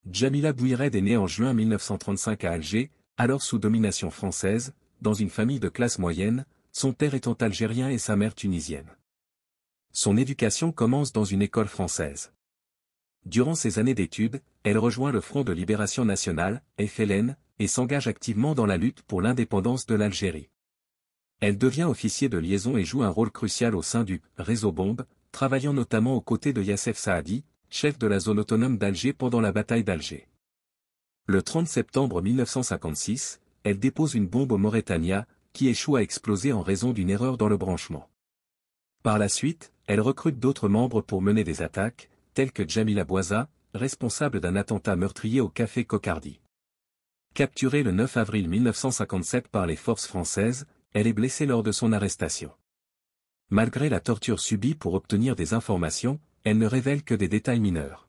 Djamila Bouhired est née en juin 1935 à Alger, alors sous domination française, dans une famille de classe moyenne, son père étant algérien et sa mère tunisienne. Son éducation commence dans une école française. Durant ses années d'études, elle rejoint le Front de Libération Nationale, FLN, et s'engage activement dans la lutte pour l'indépendance de l'Algérie. Elle devient officier de liaison et joue un rôle crucial au sein du « réseau bombe », travaillant notamment aux côtés de Yassef Saadi, chef de la zone autonome d'Alger pendant la bataille d'Alger. Le 30 septembre 1956, elle dépose une bombe au Mauritania, qui échoue à exploser en raison d'une erreur dans le branchement. Par la suite, elle recrute d'autres membres pour mener des attaques, tels que Djamila Bouazza, responsable d'un attentat meurtrier au café Kokardi. Capturée le 9 avril 1957 par les forces françaises, elle est blessée lors de son arrestation. Malgré la torture subie pour obtenir des informations, elle ne révèle que des détails mineurs.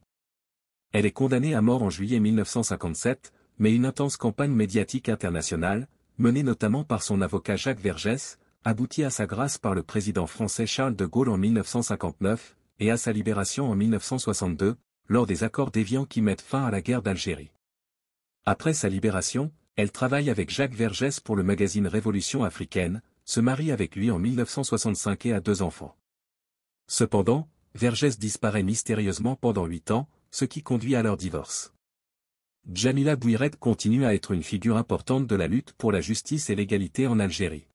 Elle est condamnée à mort en juillet 1957, mais une intense campagne médiatique internationale, menée notamment par son avocat Jacques Vergès, aboutit à sa grâce par le président français Charles de Gaulle en 1959, et à sa libération en 1962, lors des accords d'Évian qui mettent fin à la guerre d'Algérie. Après sa libération, elle travaille avec Jacques Vergès pour le magazine Révolution africaine, se marie avec lui en 1965 et a 2 enfants. Cependant, Vergès disparaît mystérieusement pendant 8 ans, ce qui conduit à leur divorce. Djamila Bouhired continue à être une figure importante de la lutte pour la justice et l'égalité en Algérie.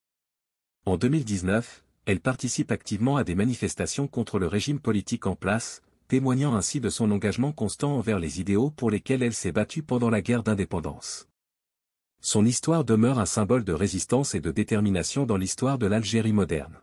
En 2019, elle participe activement à des manifestations contre le régime politique en place, témoignant ainsi de son engagement constant envers les idéaux pour lesquels elle s'est battue pendant la guerre d'indépendance. Son histoire demeure un symbole de résistance et de détermination dans l'histoire de l'Algérie moderne.